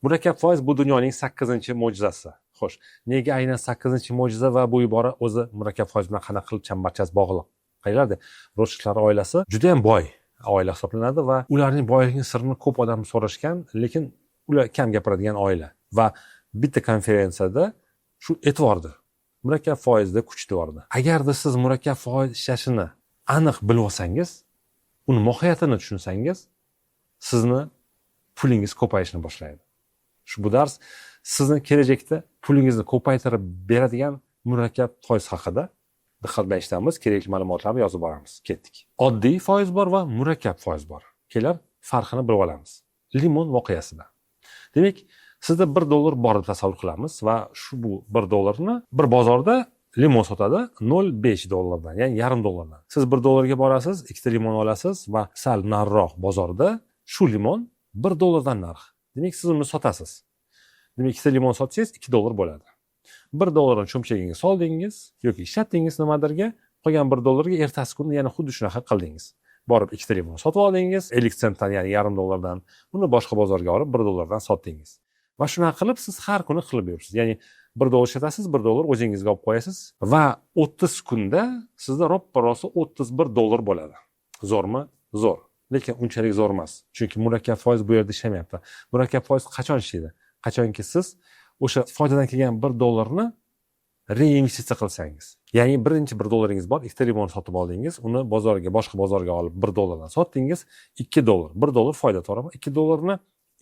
Murakkab foiz bu dunyoning 8-mo'jizasi. Xo'sh, nega aynan 8-mo'jiza va bu ibora o'zi murakkab foiz bilan qanaqa qilib chambarchas bog'liq? Qaylarda? Rothschildlar oilasi juda ham boy oila hisoblanadi va ularning boyligining sirini ko'p odam so'rashgan, lekin ular kam gapiradigan oila. Va bitta konferensiyada shu e'tibordi. Murakkab foizda kuch devordi. Agarda siz murakkab foiz ishlashini aniq bilib olsangiz, uni mohiyatini tushunsangiz, sizni pulingiz ko'payishni boshlaydi. Bu dars sizni kelajakda pulingizni ko'paytirib beradigan murakkab foiz haqida diqqat bilan eshitamiz, kerakli ma'lumotlarni yozib boramiz. Ketdik. Oddiy foiz bor va murakkab foiz bor. Kelar farqini bilib olamiz. Limon voqeasida. Demak, sizda $1 bor deb tasavvur qilamiz va bu $1 bir bozorda limon sotadi $0.5 dan, ya'ni $0.5. Siz $1 ga borasiz, ikkita limon olasiz va sal nariroq bozorda shu limon $1 dan narx. Demak, siz uni sotasiz. Demak, ikkita limon sotsangiz $2 bo'ladi. $1 ni cho'mchagingizga soldingiz yoki ishlatdingiz nimadirga, qolgan $1 ga ertasi kuni yana xuddi shunaqa qildingiz. Borib ikkita limon sotib oldingiz, 50 sentdan, ya'ni $0.5 uni boshqa bozorga olib $1 dan sotdingiz. Va shunaqa qilib siz har kuni qilib yuribsiz. Ya'ni $1 ishlatasiz, $1 o'zingizga olib qo'yasiz va 30 kunda sizda roppa-rosa $31 bo'ladi. Zo'rmi? Zo'r. Lekin unchalik zo'r emas. Chunki murakkab foiz bu yerda ishlamayapti. Murakkab foiz qachon ishlaydi? Qachonki siz o'sha foydadan kelgan $1 ni reinvestitsiya qilsangiz. Ya'ni birinchi $1 bor, ikkita limon sotib oldingiz, uni bozorga, boshqa bozorga olib $1 dan sotdingiz, $2. $1 foyda to'g'rimi? $2 ni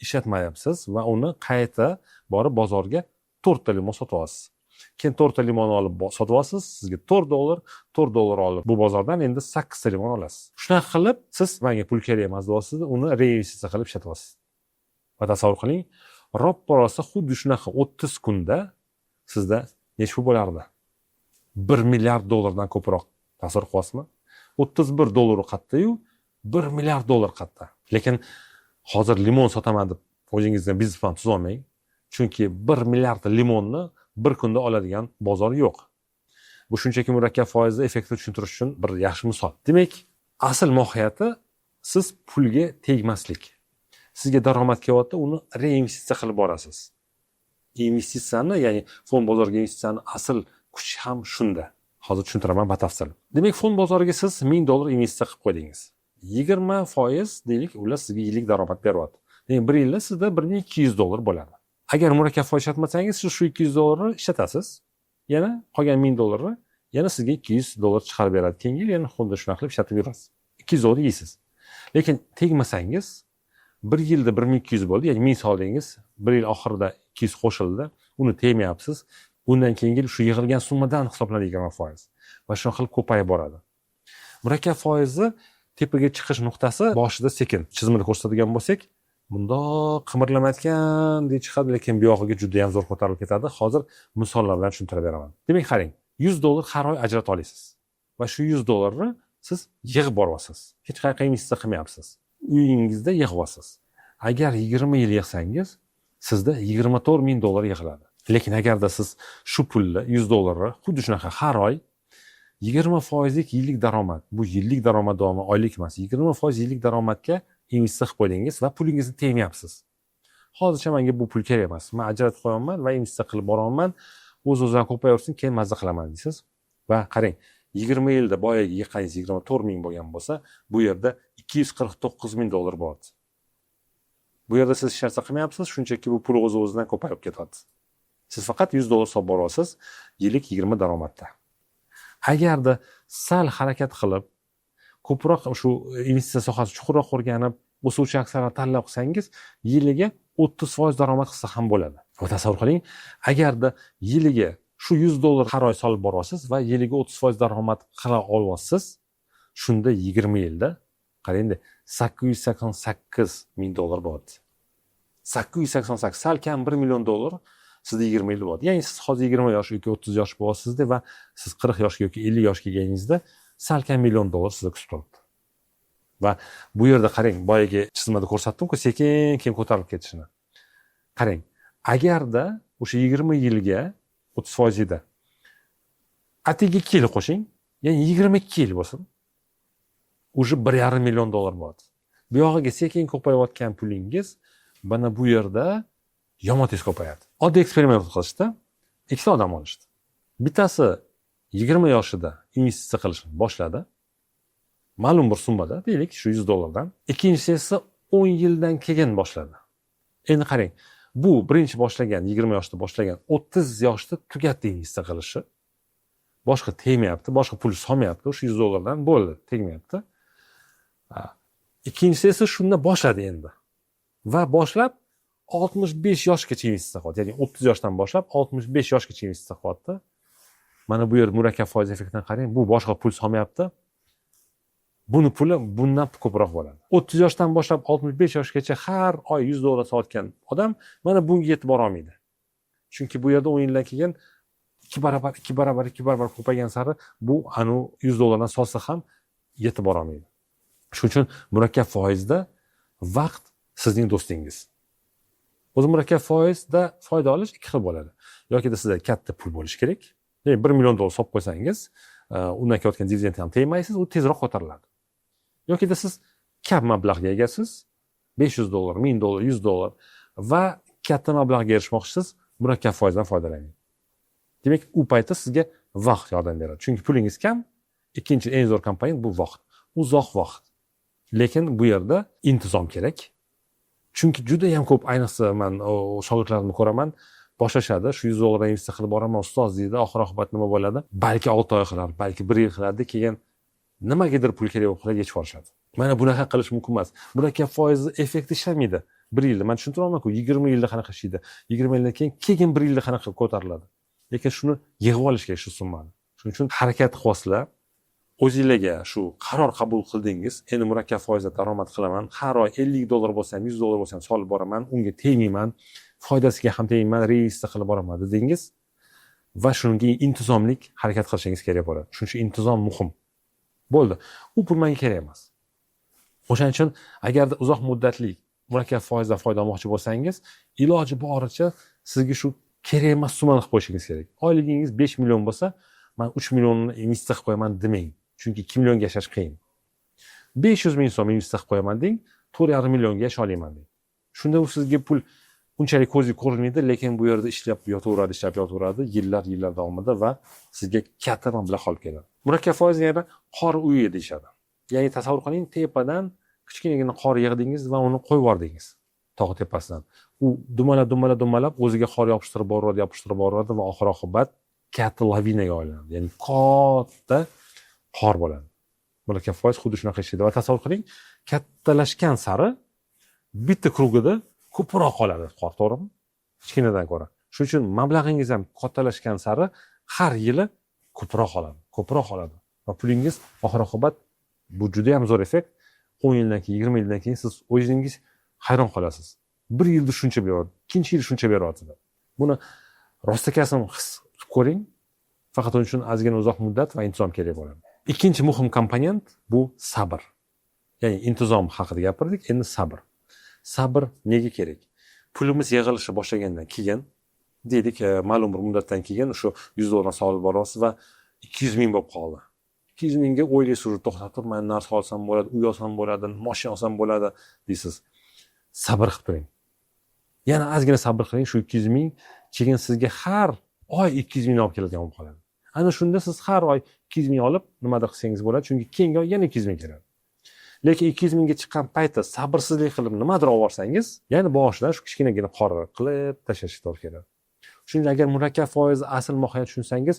ishlatmayapsiz va uni qayta borib bozorga 4 ta limon sotib olasiz. Keyin 4 ta limon olib sotib olasiz, sizga $4 olib bu bozordan endi 8 ta limon olasiz. Shunaqa qilib siz menga pul kerak emas deyapsiz, uni reinvestitsiya qilib ishlatib olasiz. Va tasavvur qiling, roppa-rosa xuddi shunaqa 30 kunda sizda necha pul bo'lardi? $1 milliard dan ko'proq. Tasavvur qilasizmi? $31 qatta-yu $1 milliard qatta. Lekin hozir limon sotaman deb o'zingizga biznes plan tuza olmang. Chunki 1 milliard limonni bir kunda oladigan bozor yo'q. Bu shunchaki murakkab foizni effektini tushuntirish uchun bir yaxshi misol. Demak, asl mohiyati siz pulga tegmaslik. Sizga daromad kelyapti, uni reinvestitsiya qilib borasiz. Investitsiyani, ya'ni fond bozoriga investitsiyani asl kuchi ham shunda. Hozir tushuntiraman batafsil. Demak, fond bozoriga siz $1000 investitsiya qilib qo'ydingiz. 20% deylik, ular sizga yillik daromad beryapti. Demak, bir yilda sizda $1200 bo'ladi. Agar murakkab foiz ishlatmasangiz, siz shu $200 ni ishlatasiz. Yana qolgan $1000 yana sizga $200 chiqarib beradi. Keyingi yil yana xuddi shunaqa qilib ishlatib yurasiz. $200 yeysiz. Lekin tegmasangiz, bir yilda 1200 bo'ldi, ya'ni 1000 soldingiz, bir yil oxirida 200 qo'shildi, uni tegmayapsiz. Undan keyingi shu yig'ilgan summadan hisoblanadi 20%. Va shunaqa qilib ko'payib boradi. Murakkab foizni tepaga chiqish nuqtasi boshida sekin chizmada ko'rsatadigan bo'lsak, bundoq qimirlamayotgandek chiqadi, lekin bu yog'iga juda ham zo'r ko'tarilib ketadi. Hozir misollar bilan tushuntirib beraman. Demak, qarang, $100 har oy ajratib olasiz. Va shu $100 ni siz yig'ib boryapsiz. Hech qanaqa investitsiya qilmayapsiz. Uyingizda yig'yapsiz. Agar 20 yil yig'sangiz, sizda $24000 yig'iladi. Lekin agarda siz shu pulni $100 xuddi shunaqa har oy 20% yillik daromad, bu yillik daromad davomi oylik emas, 20% yillik daromadga investitsiya qilib qo'ydingiz va pulingizni tegmayapsiz. Hozircha menga bu pul kerak emas. Men ajratib qo'yaman va investitsiya qilib boraman. O'z-o'zidan ko'payaversin, keyin mazza qilaman deysiz. Va qarang, 20 yilda boyaga yiqqaningiz 24000 bo'lgan bo'lsa, bu yerda $249000 bor. Bu yerda siz hech narsa qilmayapsiz, shunchaki bu pul o'z-o'zidan ko'payib ketadi. Siz faqat $100 solib boryapsiz, yillik 20 daromadda. Agarda sal harakat qilib, ko'proq shu investitsiya sohasi chuqurroq o'rganib, o'suvchi aksiyalarni tanlab qilsangiz, yiliga 30% daromad qilsa ham bo'ladi. Va tasavvur qiling, agarda yiliga shu $100 har oy solib boryapsiz va yiliga 30% daromad qila olyapsiz, shunda 20 yilda qarangda $888,000 bo'ladi. 888 sal kam $1 million sizda 20 yil bo'ladi. Ya'ni siz hozir 20 yosh yoki 30 yosh bo'lsizda va siz 40 yoshga yoki 50 yoshga kelganingizda salkam $1 million sizga kutib turibdi. Va bu yerda qarang, boyaga chizmada ko'rsatdim-ku, sekin keyin ko'tarilib ketishini. Qarang, agarda o'sha 20 yilga 30% da atigi 2 yil qo'shing, ya'ni 22 yil bo'lsin, уже $1,5 million bo'ladi. Bu yog'iga sekin ko'payayotgan pulingiz mana bu yerda yomon tez ko'payadi. Oddiy eksperiment qilishdi. Ikkita odam olishdi. Bittasi 20 yoshida investitsiya qilishni boshladi. Ma'lum bir summada, deylik, shu $100 dan. Ikkinchisi esa 10 yildan keyin boshladi. Endi qarang, bu birinchi boshlagan, 20 yoshda boshlagan, 30 yoshda tugatdi investitsiya qilishi. Boshqa tegmayapti, boshqa pul solmayapti, o'sha $100 dan bo'ldi, tegmayapti. Ikkinchisi esa shunda boshladi endi. Va boshlab 65 yoshgacha investitsiya qildi. Ya'ni 30 yoshdan boshlab 65 yoshgacha investitsiya qildi. Mana bu yer murakkab foiz effektidan qarang, bu boshqa pul solmayapti. Buni puli bundan ko'proq bo'ladi. 30 yoshdan boshlab 65 yoshgacha har oy $100 solayotgan odam mana bunga yetib bora olmaydi. Chunki bu yerda 10 yildan keyin 2 barobar ko'paygan sari bu anu $100 dan solsa ham yetib bora olmaydi. Shuning uchun murakkab foizda vaqt sizning do'stingiz. O'zi murakkab foizda foyda olish ikki xil bo'ladi. Yoki sizda katta pul bo'lishi kerak. Ya'ni $1 million solib qo'ysangiz, undan kelayotgan dividend ham tegmaysiz, u tezroq ko'tariladi. Yoki siz kam mablag'ga egasiz, $500, $1000, $100 va katta mablag'ga erishmoqchisiz, murakkab foizdan foydalaning. Demak, u paytda sizga vaqt yordam beradi. Chunki pulingiz kam, ikkinchi eng zo'r komponent bu vaqt. Uzoq vaqt. Lekin bu yerda intizom kerak. Chunki juda ham ko'p, ayniqsa men shogirdlarimni ko'raman, boshlashadi, shu $100 investitsiya qilib boraman ustoz deydi, oxir-oqibat nima bo'ladi? Balki 6 oy qilar, balki 1 yil qiladi, keyin nimagadir pul kerak bo'lib qoladi, yechib yuborishadi. Mana bunaqa qilish mumkin emas. Murakkab foiz effekti ishlamaydi. 1 yilda men tushuntira olmayman-ku, 20 yilda qanaqa ishlaydi. 20 yildan keyin 1 yilda qanaqa ko'tariladi. Lekin shuni yig'ib olish kerak shu summani. Shuning uchun harakat qilasizlar. O'zingizga shu qaror qabul qildingiz, endi murakkab foizda daromad qilaman, har oy $50 bo'lsa ham, $100 bo'lsa ham solib boraman, unga tegmayman, foydasiga ham tegmayman, reinvestitsiya qilib boraman dedingiz va shunga intizomlik harakat qilishingiz kerak bo'ladi. Shuning uchun intizom muhim. Bo'ldi. U pul menga kerak emas. O'shaning uchun agarda uzoq muddatli murakkab foizdan foyda olmoqchi bo'lsangiz, iloji boricha sizga shu kerak emas summani qilib qo'yishingiz kerak. Oyligingiz 5 million bo'lsa, men 3 millionni investitsiya qilib qo'yaman demang. Chunki 2 millionga yashash qiyin. 500 ming so'm investitsiya qilib qo'yaman deng, 4,5 millionga yasha olaman deng. Shunda u sizga pul unchalik ko'zga ko'rinmaydi, lekin bu yerda ishlab yotaveradi, yillar davomida va sizga katta mablag' olib keladi. Murakkab foiz yana qor uyi deyshadi. Ya'ni tasavvur qiling, tepadan kichkinagina qor yig'dingiz va uni qo'yib yubordingiz tog' tepasidan. U dumalab o'ziga qor yopishtirib boradi va oxir-oqibat katta lavinaga aylanadi. Ya'ni katta qor bo'ladi. Murakkab foiz xuddi shunaqa ishlaydi. Va tasavvur qiling, kattalashgan sari bitta krugida ko'proq qoladi qor, to'g'rimi? Kichkinadan ko'ra. Shuning uchun mablag'ingiz ham kattalashgan sari har yili ko'proq qoladi. Va pulingiz oxir-oqibat bu juda ham zo'r effekt. 10 yildan keyin, 20 yildan keyin siz o'zingiz hayron qolasiz. 1 yilda shuncha beryapti, ikkinchi yil shuncha beryapti. Buni rostakasini his qilib ko'ring. Faqat uning uchun ozgina uzoq muddat va intizom kerak bo'ladi. Ikkinchi muhim komponent bu sabr. Ya'ni intizom haqida gapirdik, endi sabr. Sabr nega kerak? Pulimiz yig'ilishi boshlagandan keyin, deylik, ma'lum bir muddatdan keyin shu $100 solib borasiz va 200 ming bo'lib qoldi. 200 mingga o'ylaysiz, to'xtatib, men narsa olsam bo'ladi, uy olsam bo'ladi, mashina olsam bo'ladi deysiz. Sabr qilib turing. Yana ozgina sabr qiling, shu 200 ming keyin sizga har oy 200 ming olib keladigan bo'lib qoladi. Ana shunda siz har oy 200 ming olib nimadir qilsangiz bo'ladi, chunki keyingi oy yana 200 ming keladi. Lekin 200 mingga chiqqan paytda sabrsizlik qilib nimadir olib borsangiz, ya'ni boshidan shu kichkinagina qor qilib tashlashga to'g'ri keladi. Shuning agar murakkab foiz asl mohiyat tushunsangiz,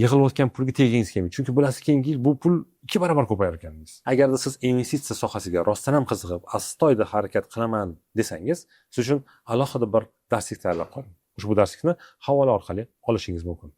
yig'ilayotgan pulga tegingiz kelmaydi. Chunki bilasiz, keyingi yil bu pul 2 barobar ko'payar ekansiz. Agarda siz investitsiya sohasiga rostdan ham qiziqib, astoydil harakat qilaman desangiz, siz uchun alohida bir darslik tayyorlab qo'ying. Ushbu darslikni havola orqali olishingiz mumkin.